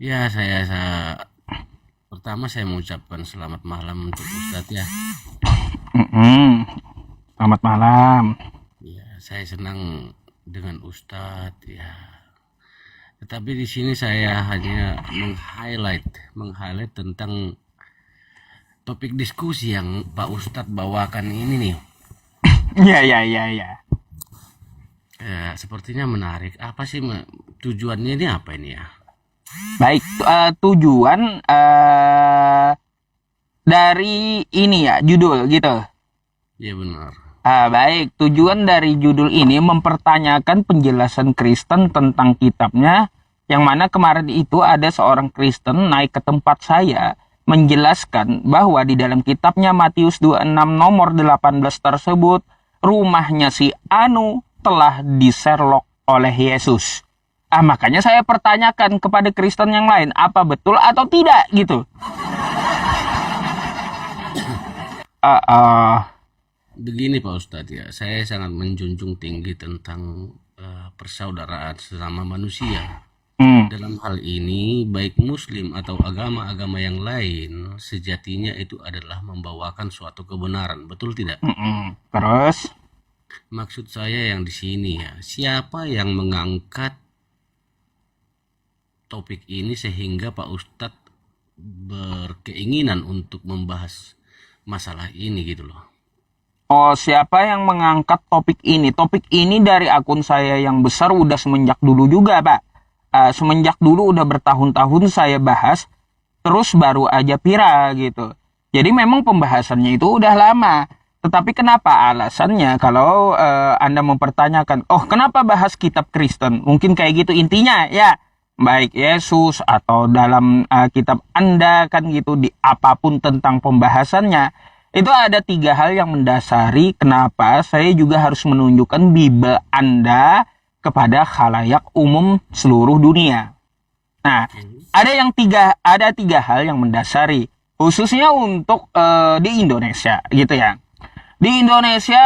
Ya, pertama saya mengucapkan selamat malam untuk Ustadz ya. Mm-mm. Selamat malam. Ya, saya senang dengan Ustadz ya. Tetapi di sini saya hanya meng-highlight tentang topik diskusi yang Pak Ustadz bawakan ini nih. Ya, ya, ya, ya. Sepertinya menarik. Apa sih tujuannya ini apa ini ya? Baik, tujuan dari ini ya, judul gitu. Ya benar. Baik, tujuan dari judul ini mempertanyakan penjelasan Kristen tentang kitabnya, yang mana kemarin itu ada seorang Kristen naik ke tempat saya menjelaskan bahwa di dalam kitabnya Matius 26 nomor 18 tersebut, rumahnya si Anu telah diserlok oleh Yesus. Makanya saya pertanyakan kepada Kristen yang lain, apa betul atau tidak gitu. Uh, uh, Begini Pak Ustadz ya, saya sangat menjunjung tinggi tentang persaudaraan sesama manusia. hmm, Dalam hal ini, baik Muslim atau agama-agama yang lain, sejatinya itu adalah membawakan suatu kebenaran, betul tidak? Terus, Maksud saya yang di sini ya, siapa yang mengangkat topik ini sehingga Pak Ustadz berkeinginan untuk membahas masalah ini gitu loh. siapa yang mengangkat topik ini? Topik ini dari akun saya yang besar udah semenjak dulu juga, Pak. Semenjak dulu udah bertahun-tahun saya bahas, terus baru aja viral gitu. Jadi memang pembahasannya itu udah lama. Tetapi kenapa alasannya kalau Anda mempertanyakan, oh kenapa bahas kitab Kristen? Mungkin kayak gitu intinya ya. Baik Yesus atau dalam kitab Anda kan gitu di apapun tentang pembahasannya. Itu ada tiga hal yang mendasari kenapa saya juga harus menunjukkan Bible Anda kepada khalayak umum seluruh dunia. Nah, ada tiga hal yang mendasari, khususnya untuk di Indonesia, gitu ya. Di Indonesia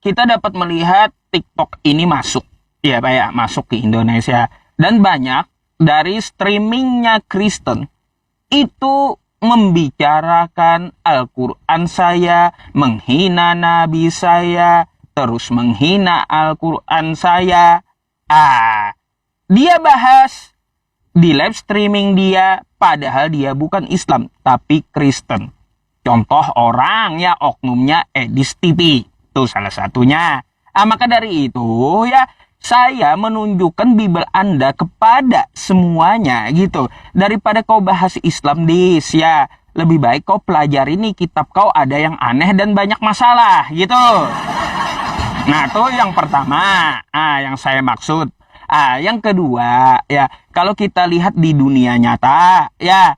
kita dapat melihat TikTok ini masuk, ya Pak ya, masuk ke Indonesia, dan banyak dari streamingnya Kristen itu membicarakan Al-Quran saya, menghina Nabi saya, terus menghina Al-Quran saya. Dia bahas di live streaming dia, padahal dia bukan Islam, tapi Kristen. Contoh orang ya, oknumnya Edis TV. Itu salah satunya. Maka dari itu ya, saya menunjukkan Bible Anda kepada semuanya gitu. Daripada kau bahas Islam dis ya, lebih baik kau pelajari nih kitab kau ada yang aneh dan banyak masalah gitu. Nah, itu yang pertama, yang saya maksud. Yang kedua, ya, kalau kita lihat di dunia nyata, ya,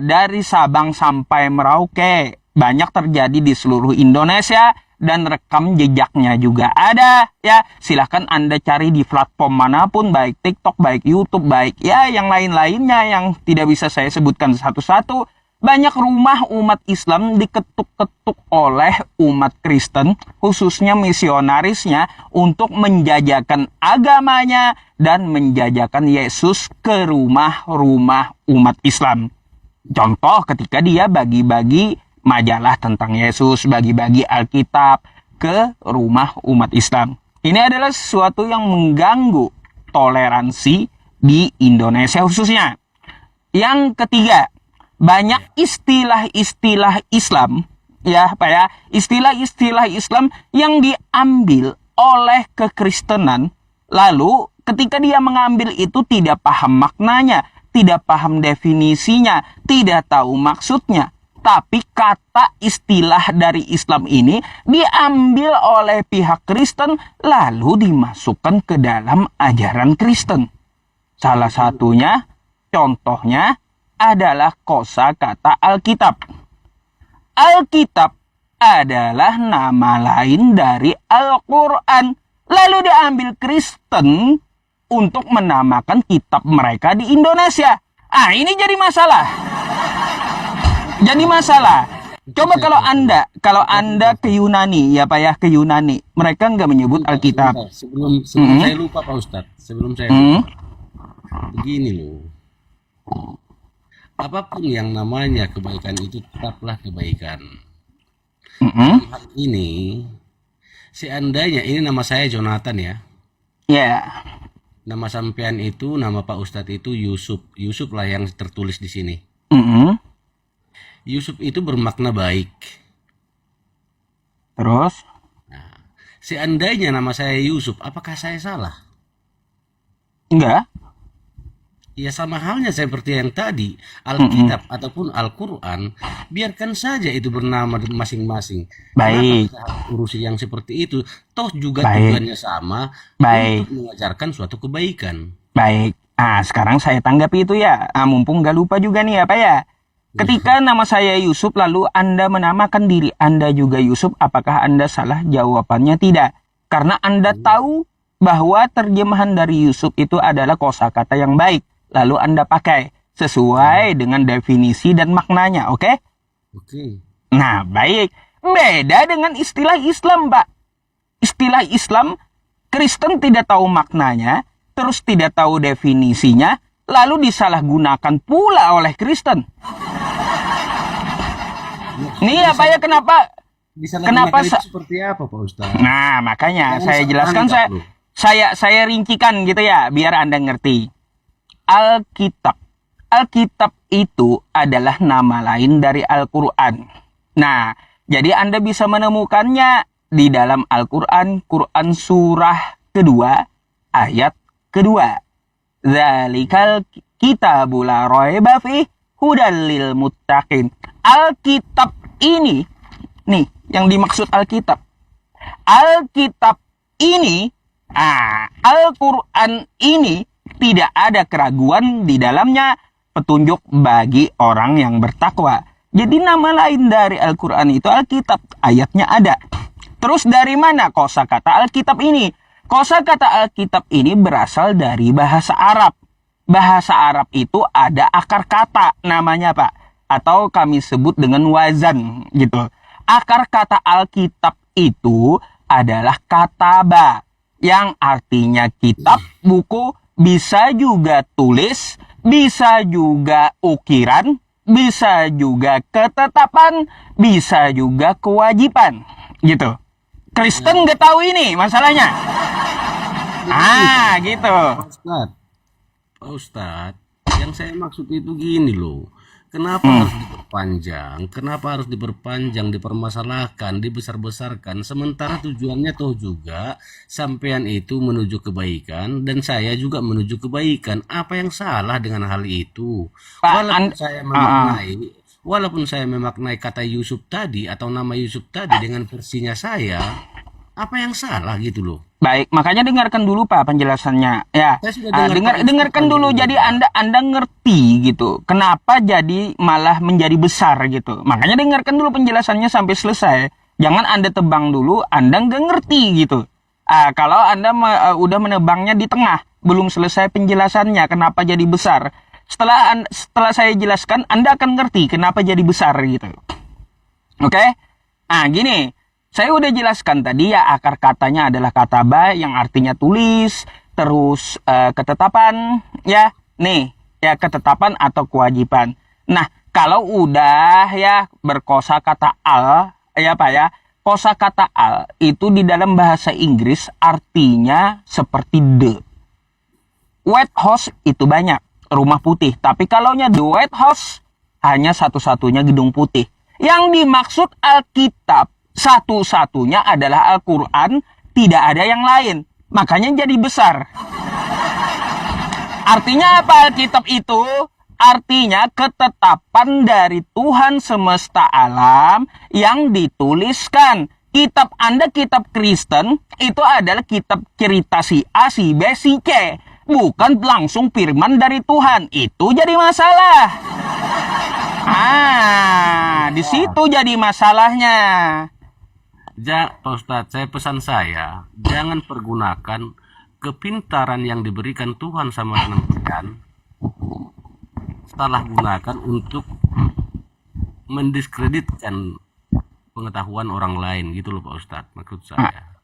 dari Sabang sampai Merauke, banyak terjadi di seluruh Indonesia, dan rekam jejaknya juga ada, ya. Silahkan Anda cari di platform manapun, baik TikTok, baik YouTube, baik, ya, yang lain-lainnya yang tidak bisa saya sebutkan satu-satu. Banyak rumah umat Islam diketuk-ketuk oleh umat Kristen, khususnya misionarisnya, untuk menjajakan agamanya dan menjajakan Yesus ke rumah-rumah umat Islam. Contoh ketika dia bagi-bagi majalah tentang Yesus, bagi-bagi Alkitab ke rumah umat Islam. Ini adalah sesuatu yang mengganggu toleransi di Indonesia khususnya. Yang ketiga, banyak istilah-istilah Islam, ya Pak ya, istilah-istilah Islam yang diambil oleh kekristenan, lalu ketika dia mengambil itu tidak paham maknanya, tidak paham definisinya, tidak tahu maksudnya, tapi kata istilah dari Islam ini diambil oleh pihak Kristen lalu dimasukkan ke dalam ajaran Kristen. Salah satunya, contohnya adalah kosakata Alkitab. Alkitab adalah nama lain dari Al-Quran. Lalu diambil Kristen untuk menamakan kitab mereka di Indonesia. Ini jadi masalah. Jadi masalah. Coba kalau anda ke Yunani, ya Pak ya, ke Yunani, mereka nggak menyebut Alkitab. Sebelum saya lupa Pak Ustadz, sebelum saya lupa. Begini loh. apapun yang namanya kebaikan itu tetaplah kebaikan. Mm-mm. Dalam hal ini, seandainya ini nama saya Jonathan ya, Ya. nama sampean itu, nama Pak Ustadz itu Yusuf. Yusuf lah yang tertulis di sini. Mm-mm. Yusuf itu bermakna baik. Terus? Seandainya nama saya Yusuf, apakah saya salah? Enggak. Ya sama halnya seperti yang tadi, Mm-mm. Alkitab ataupun Al-Quran, biarkan saja itu bernama masing-masing. Kenapa Baik. kita harus urusi yang seperti itu? Toh juga Baik. tujuannya sama untuk Baik. mengajarkan suatu kebaikan. Baik. Sekarang saya tanggapi itu ya. Mumpung gak lupa juga nih apa ya. Ketika nama saya Yusuf lalu Anda menamakan diri Anda juga Yusuf, apakah Anda salah? Jawabannya tidak. Karena Anda tahu bahwa terjemahan dari Yusuf itu adalah kosakata yang baik. Lalu Anda pakai sesuai dengan definisi dan maknanya, oke? Oke. Nah, baik. Beda dengan istilah Islam, Pak. Istilah Islam, Kristen tidak tahu maknanya, terus tidak tahu definisinya, lalu disalahgunakan pula oleh Kristen. Nih apa ya, kenapa Disalahgunakan itu sa- seperti apa, Pak Ustadz? Nah, makanya Jangan saya salah jelaskan, tangkap loh. saya rincikan gitu ya, biar Anda ngerti. Alkitab. Alkitab itu adalah nama lain dari Al-Quran. Nah, jadi Anda bisa menemukannya di dalam Al-Quran, Quran surah kedua, ayat kedua. Zalikal kitabul la raiba fih hudal lil muttaqin. Alkitab ini, nih yang dimaksud Alkitab. Alkitab ini, Al-Quran ini tidak ada keraguan di dalamnya, petunjuk bagi orang yang bertakwa. Jadi nama lain dari Al-Quran itu Alkitab, ayatnya ada. Terus dari mana kosakata Alkitab ini? Kosakata Alkitab ini berasal dari bahasa Arab. Bahasa Arab itu ada akar kata namanya, Pak, atau kami sebut dengan wazan gitu. Akar kata Alkitab itu adalah kataba, yang artinya kitab, buku, bisa juga tulis, bisa juga ukiran, bisa juga ketetapan, bisa juga kewajiban, gitu. Kristen nggak tahu ini masalahnya. Gitu. Pak Ustadz, Pak Ustadz, yang saya maksud itu gini loh. Kenapa harus diperpanjang? Kenapa harus diperpanjang, dipermasalahkan, dibesar-besarkan? Sementara tujuannya toh juga sampean itu menuju kebaikan dan saya juga menuju kebaikan. Apa yang salah dengan hal itu? Pak, Walaupun saya memaknai kata Yusuf tadi atau nama Yusuf tadi dengan versinya saya, apa yang salah gitu loh? baik, makanya dengarkan dulu Pak penjelasannya. Ya, Saya sudah dengar Pak Ustadz dengarkan dulu. panjang Jadi lebar. Anda ngerti gitu. Kenapa jadi malah menjadi besar gitu. Makanya dengarkan dulu penjelasannya sampai selesai. Jangan Anda tebang dulu, Anda nggak ngerti gitu. Kalau Anda udah menebangnya di tengah, belum selesai penjelasannya kenapa jadi besar. Setelah saya jelaskan, Anda akan ngerti kenapa jadi besar gitu. Oke? Gini. Saya udah jelaskan tadi ya, akar katanya adalah kata ba yang artinya tulis, terus ketetapan ya. Nih, ya ketetapan atau kewajiban. Nah, kalau udah ya berkosa kata al ya Pak ya. Kosa kata al itu di dalam bahasa Inggris artinya seperti the. White House itu banyak, rumah putih. Tapi kalaunya the White House hanya satu-satunya gedung putih. Yang dimaksud Alkitab satu-satunya adalah Al-Quran, tidak ada yang lain. Makanya jadi besar. Artinya apa Alkitab itu? Artinya ketetapan dari Tuhan semesta alam yang dituliskan. Kitab Anda, kitab Kristen, itu adalah kitab cerita si A, si B, si C. Bukan langsung firman dari Tuhan. Itu jadi masalah. Di situ jadi masalahnya. Pak Ustadz, pesan saya, jangan pergunakan kepintaran yang diberikan Tuhan sama sampean, salah gunakan untuk mendiskreditkan pengetahuan orang lain gitu loh Pak Ustadz, maksud saya.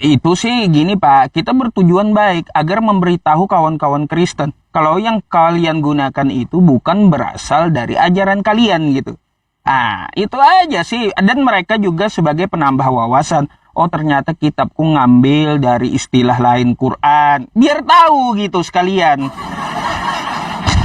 Itu sih gini Pak, kita bertujuan baik agar memberitahu kawan-kawan Kristen kalau yang kalian gunakan itu bukan berasal dari ajaran kalian gitu. Ah, itu aja sih. Dan mereka juga sebagai penambah wawasan. Oh, ternyata kitabku ngambil dari istilah lain Quran. Biar tahu gitu sekalian.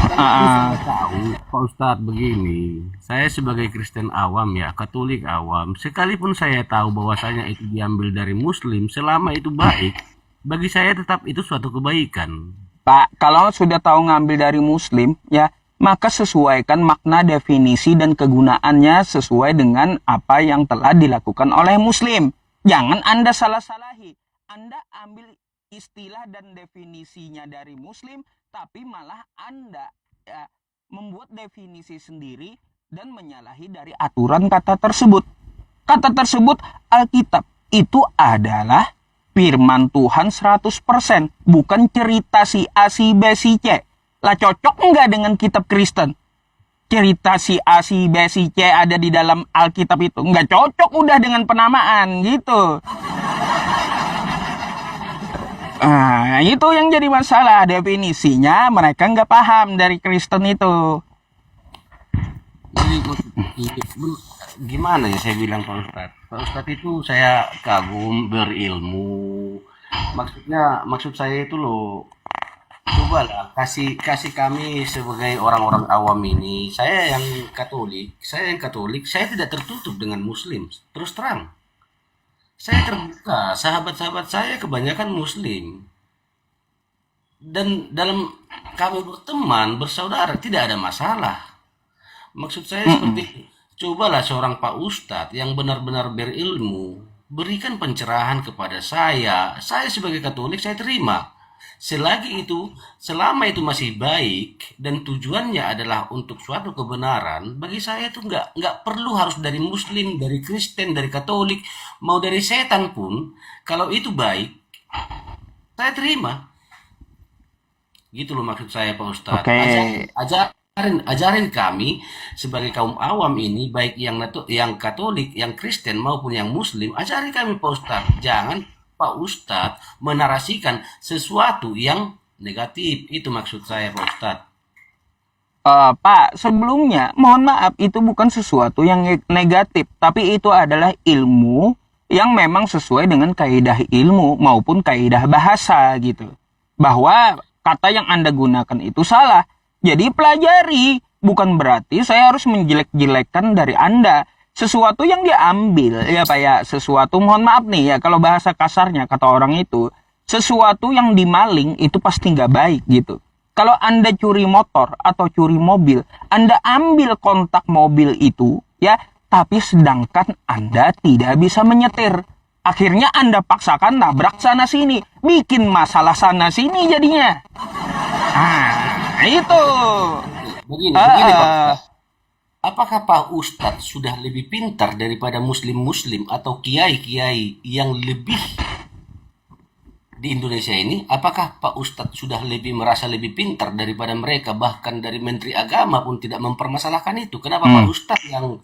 Kan itu Ah, saya tahu, Pak Ustadz begini. Saya sebagai Kristen awam ya, Katolik awam, sekalipun saya tahu bahwasanya itu diambil dari Muslim, selama itu baik, bagi saya tetap itu suatu kebaikan. Pak, kalau sudah tahu ngambil dari Muslim, ya, maka sesuaikan makna definisi dan kegunaannya sesuai dengan apa yang telah dilakukan oleh Muslim. Jangan Anda salah-salahi. Anda ambil istilah dan definisinya dari Muslim, tapi malah Anda ya, membuat definisi sendiri dan menyalahi dari aturan kata tersebut. Kata tersebut Alkitab itu adalah firman Tuhan 100%, bukan cerita si A, si B, si C. Lah cocok enggak dengan kitab Kristen? Cerita si A, si B, si C ada di dalam Alkitab itu. Enggak cocok udah dengan penamaan gitu. Ah, itu yang jadi masalah. Definisinya mereka nggak paham dari Kristen itu. Jadi gimana ya saya bilang Pak Ustadz? Pak Ustadz itu saya kagum berilmu. Maksud saya itu loh, cobalah kasih kami sebagai orang-orang awam ini. Saya yang Katolik, saya tidak tertutup dengan Muslim. Terus terang, saya terbuka. Sahabat-sahabat saya kebanyakan Muslim. Dan dalam kami berteman, bersaudara, tidak ada masalah. Maksud saya seperti Mm-mm. itu. Cobalah seorang Pak Ustadz yang benar-benar berilmu, berikan pencerahan kepada saya. Saya sebagai Katolik, saya terima. Selama itu masih baik dan tujuannya adalah untuk suatu kebenaran, bagi saya itu nggak perlu harus dari Muslim, dari Kristen, dari Katolik, mau dari setan pun, kalau itu baik, saya terima. Gitu loh maksud saya Pak Ustadz. Oke. Ajarin kami sebagai kaum awam ini, baik yang Katolik, yang Kristen maupun yang Muslim, ajari kami Pak Ustadz. Jangan Pak Ustadz menarasikan sesuatu yang negatif. Itu maksud saya Pak Ustadz. Pak, sebelumnya mohon maaf itu bukan sesuatu yang negatif, tapi itu adalah ilmu yang memang sesuai dengan kaidah ilmu maupun kaidah bahasa gitu. Bahwa kata yang Anda gunakan itu salah. Jadi pelajari, bukan berarti saya harus menjelek-jelekkan dari Anda. Sesuatu yang diambil, ya Pak ya, sesuatu mohon maaf nih ya, kalau bahasa kasarnya kata orang itu, sesuatu yang dimaling itu pasti nggak baik gitu. Kalau Anda curi motor atau curi mobil, Anda ambil kontak mobil itu, ya, tapi sedangkan Anda tidak bisa menyetir. Akhirnya Anda paksakan nabrak sana sini, bikin masalah sana sini jadinya. Ah, itu. Begini Pak Ah, Ustadz. Apakah Pak Ustadz sudah lebih pintar daripada Muslim-Muslim atau kiai-kiai yang lebih di Indonesia ini? Apakah Pak Ustadz sudah merasa lebih pintar daripada mereka? Bahkan dari Menteri Agama pun tidak mempermasalahkan itu. Kenapa Pak hmm, Ustadz yang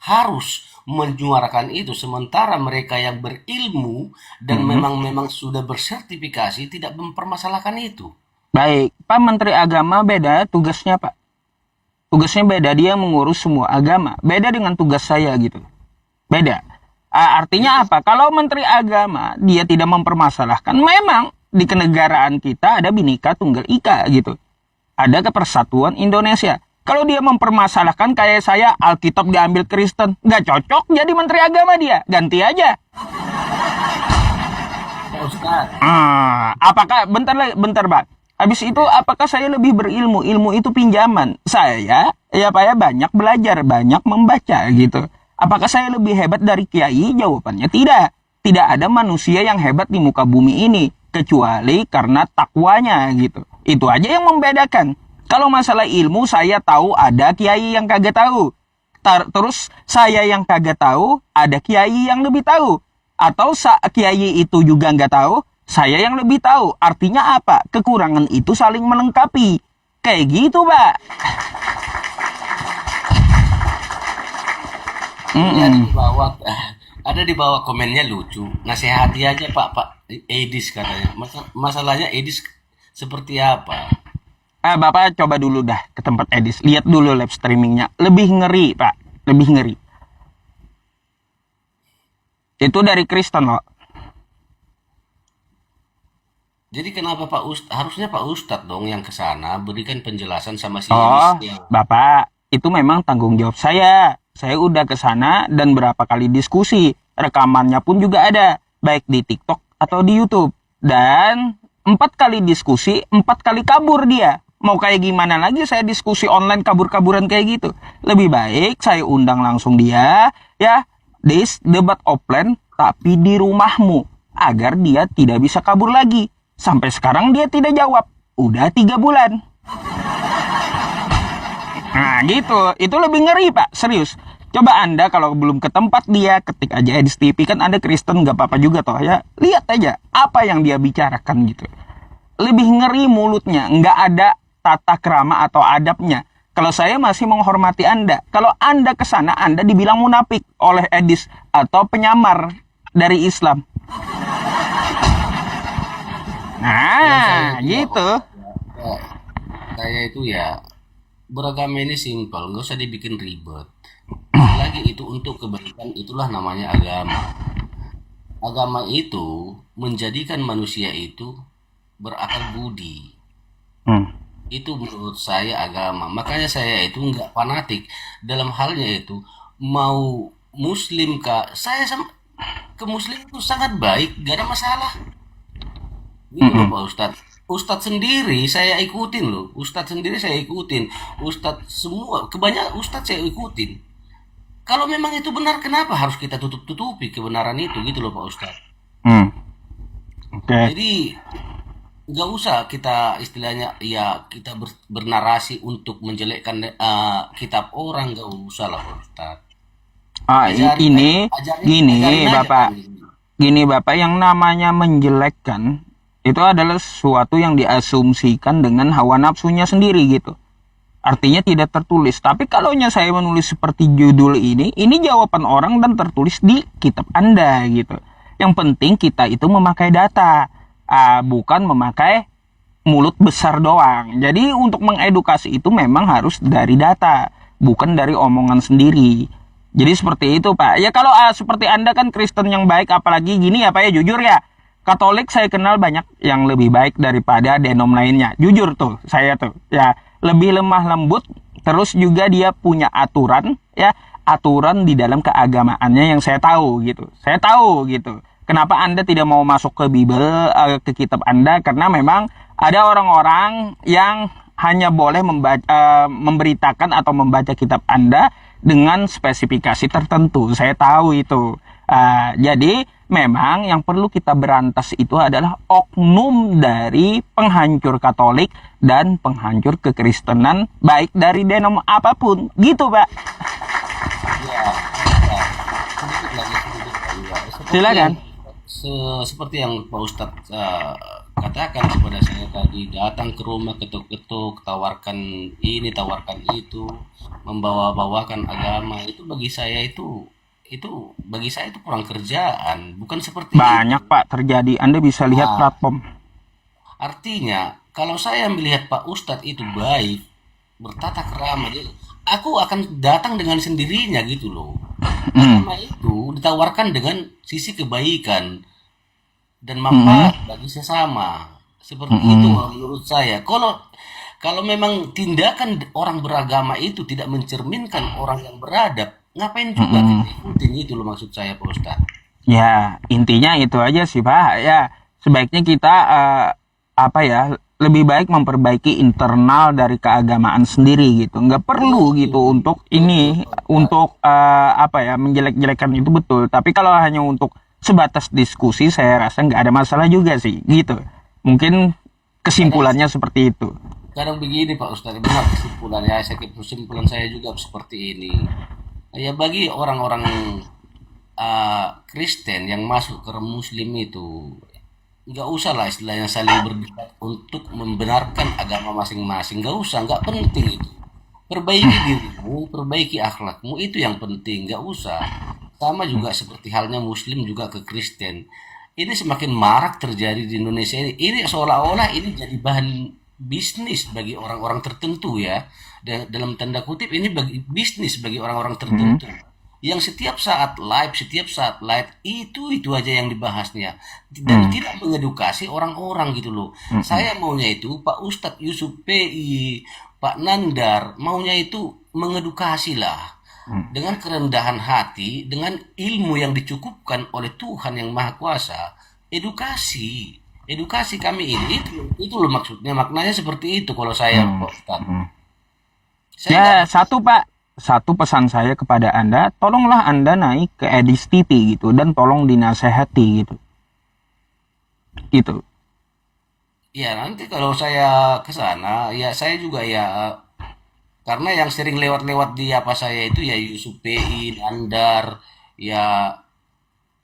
harus menyuarakan itu, sementara mereka yang berilmu dan hmm. memang sudah bersertifikasi tidak mempermasalahkan itu? Baik, Pak Menteri Agama beda tugasnya Pak. Tugasnya beda, dia mengurus semua agama. Beda dengan tugas saya gitu. Beda. Artinya apa? Kalau Menteri Agama dia tidak mempermasalahkan, memang di kenegaraan kita ada Bhinneka Tunggal Ika gitu. Ada kepersatuan Indonesia. Kalau dia mempermasalahkan kayak saya, Alkitab diambil Kristen, nggak cocok jadi Menteri Agama dia. Ganti aja. Pak Ustadz, Apakah bentar Pak. Habis itu apakah saya lebih berilmu? Ilmu itu pinjaman. Saya ya Pak ya banyak belajar, banyak membaca gitu. Apakah saya lebih hebat dari kiai? Jawabannya tidak. Tidak ada manusia yang hebat di muka bumi ini kecuali karena takwanya gitu. Itu aja yang membedakan. Kalau masalah ilmu saya tahu ada kiai yang kagak tahu. Terus saya yang kagak tahu ada kiai yang lebih tahu. Atau kiai itu juga nggak tahu, saya yang lebih tahu. Artinya apa? Kekurangan itu saling melengkapi. Kayak gitu, Pak. jadi Mm-mm. bahwa Ada di bawah komennya lucu. Nasihati aja Pak Edis katanya. Masalahnya Edis seperti apa? Bapak coba dulu dah ke tempat Edis, lihat dulu live streamingnya, lebih ngeri Pak, lebih ngeri. Itu dari Kristen loh. Jadi kenapa Pak Ustadz? Harusnya Pak Ustadz dong yang ke sana berikan penjelasan sama si Oh, Edisnya. Bapak, itu memang tanggung jawab saya. Saya udah ke sana dan berapa kali diskusi. Rekamannya pun juga ada, baik di TikTok atau di YouTube. Dan 4 kali diskusi, 4 kali kabur dia. Mau kayak gimana lagi saya diskusi online kabur-kaburan kayak gitu. Lebih baik saya undang langsung dia, ya, debat offline tapi di rumahmu. Agar dia tidak bisa kabur lagi. Sampai sekarang dia tidak jawab. Udah 3 bulan. Nah gitu, itu lebih ngeri Pak, serius. Coba Anda kalau belum ke tempat dia, ketik aja Edis TV, kan Anda Kristen gak apa-apa juga toh ya. Lihat aja apa yang dia bicarakan gitu. Lebih ngeri mulutnya, nggak ada tata krama atau adabnya. Kalau saya masih menghormati Anda. Kalau Anda ke sana, Anda dibilang munafik oleh Edis atau penyamar dari Islam. Ya saya Nah, itu ya, gitu. ya, saya itu ya beragama ini simpel, nggak usah dibikin ribet. Lagi itu untuk kebaikan, itulah namanya agama. Agama itu menjadikan manusia itu berakal budi. Hmm. Itu menurut saya agama. Makanya saya itu nggak fanatik dalam halnya itu mau muslim kah? Saya sama ke muslim itu sangat baik, gak ada masalah. Gitu loh Mm-mm. Pak Ustadz. Ustadz sendiri saya ikutin loh. Ustadz sendiri saya ikutin. Ustadz semua, kebanyakan Ustadz saya ikutin. Kalau memang itu benar, kenapa harus kita tutup-tutupi kebenaran itu gitu loh Pak Ustadz. Hmm. Oke. Jadi nggak usah kita istilahnya ya kita bernarasi untuk menjelekkan kitab orang, nggak usah lah Pak Ustadz. Ajarin aja, Ini ajarin gini aja Bapak, kami. gini Bapak, yang namanya menjelekkan itu adalah sesuatu yang diasumsikan dengan hawa nafsunya sendiri gitu. Artinya tidak tertulis. Tapi kalau saya menulis seperti judul ini jawaban orang dan tertulis di kitab Anda gitu. Yang penting kita itu memakai data, bukan memakai mulut besar doang. Jadi untuk mengedukasi itu memang harus dari data, bukan dari omongan sendiri. Jadi seperti itu Pak. Ya kalau seperti Anda kan Kristen yang baik, apalagi gini ya Pak ya, jujur ya. Katolik saya kenal banyak yang lebih baik daripada denom lainnya. Jujur tuh, saya tuh ya lebih lemah lembut, terus juga dia punya aturan ya, aturan di dalam keagamaannya yang saya tahu gitu. Saya tahu gitu. Kenapa Anda tidak mau masuk ke Bible, ke kitab Anda? Karena memang ada orang-orang yang hanya boleh memberitakan atau membaca kitab Anda dengan spesifikasi tertentu. Saya tahu itu. Jadi memang yang perlu kita berantas itu adalah oknum dari penghancur Katolik dan penghancur kekristenan, baik dari denom apapun, gitu Pak. Ya, ya, sedikit lagi sedikit lagi ya. Silakan. Seperti yang Pak Ustadz katakan kepada saya tadi, datang ke rumah ketuk-ketuk, tawarkan ini, tawarkan itu, membawa-bawakan agama, itu bagi saya itu kurang kerjaan, bukan seperti itu. Banyak Pak terjadi. Anda bisa lihat Ah, platform. artinya kalau saya melihat Pak Ustadz itu baik, bertata krama, aku akan datang dengan sendirinya gitu loh. Hmm. Agama itu ditawarkan dengan sisi kebaikan dan Hmm. manfaat bagi sesama. Seperti itu Hmm. menurut saya. Kalau kalau memang tindakan orang beragama itu tidak mencerminkan orang yang beradab, ngapain juga Hmm. kita ikutin, itu loh maksud saya Pak Ustadz. Ya, intinya itu aja sih Pak. Ya, sebaiknya kita apa ya, lebih baik memperbaiki internal dari keagamaan sendiri gitu. Nggak perlu gitu Betul, untuk betul ini, Pak Ustadz. untuk apa ya, menjelek-jelekan itu betul. Tapi kalau hanya untuk sebatas diskusi, saya rasa nggak ada masalah juga sih gitu. Mungkin Kadang kesimpulannya seperti itu. kadang begini Pak Ustadz, benar kesimpulannya. Kesimpulan saya juga seperti ini. Ya bagi orang-orang Kristen yang masuk ke Muslim itu nggak usah lah istilahnya saling berdebat untuk membenarkan agama masing-masing, nggak usah, nggak penting itu. Perbaiki dirimu, perbaiki akhlakmu, itu yang penting, nggak usah sama juga seperti halnya Muslim juga ke Kristen. Ini semakin marak terjadi di Indonesia ini. Ini seolah-olah ini jadi bahan bisnis bagi orang-orang tertentu ya. Dalam tanda kutip ini bisnis bagi orang-orang tertentu. Yang setiap saat live itu aja yang dibahasnya dan tidak mengedukasi orang-orang gitu loh. Saya maunya itu Pak Ustadz Yusuf PI, Pak Nandar maunya itu mengedukasi lah dengan kerendahan hati, dengan ilmu yang dicukupkan oleh Tuhan yang Maha Kuasa. Edukasi kami ini itu loh maksudnya, maknanya seperti itu kalau saya Pak Ustadz. Saya Ya, nggak- satu pesan saya kepada Anda, tolonglah Anda naik ke Edis TV gitu dan tolong dinasehati gitu. Gitu. Ya nanti kalau saya ke sana ya saya juga ya karena yang sering lewat-lewat di apa saya itu ya Yusuf PI, Andar, ya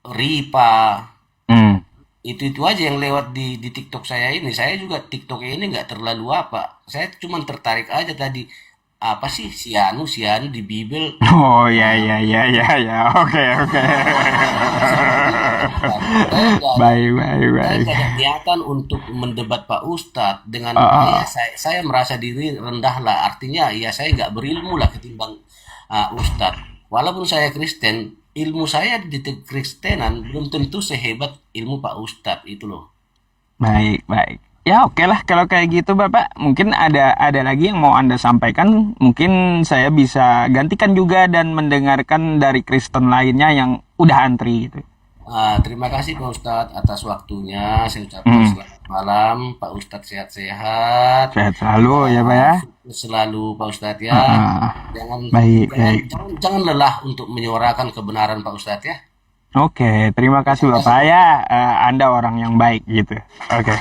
Ripa, Hmm. itu aja yang lewat di TikTok saya ini. Saya juga TikTok ini nggak terlalu apa. Saya cuma tertarik aja tadi apa sih si anu di Bible. Oh ya ya ya ya ya. Oke oke. Saya nggak ada Baik baik saya baik. nggak ada niatan untuk mendebat Pak Ustadz dengan Ah, ya saya merasa diri rendah lah, artinya ya saya nggak berilmu lah ketimbang Ustadz. Walaupun saya Kristen, ilmu saya di Kristenan belum tentu sehebat ilmu Pak Ustadz itu loh. baik baik. Ya oke lah kalau kayak gitu Bapak. Mungkin ada lagi yang mau Anda sampaikan. Mungkin saya bisa gantikan juga dan mendengarkan dari Kristen lainnya yang udah antri gitu. Terima kasih Pak Ustadz atas waktunya. Saya ucapkan selamat malam, Pak Ustadz sehat-sehat. Sehat selalu ya Pak ya. Sukses selalu Pak Ustadz ya. Ah, Jangan baik jangan baik. jangan jangan lelah untuk menyuarakan kebenaran Pak Ustadz ya. Oke, terima kasih Bapak ya. Anda orang yang baik gitu. Oke.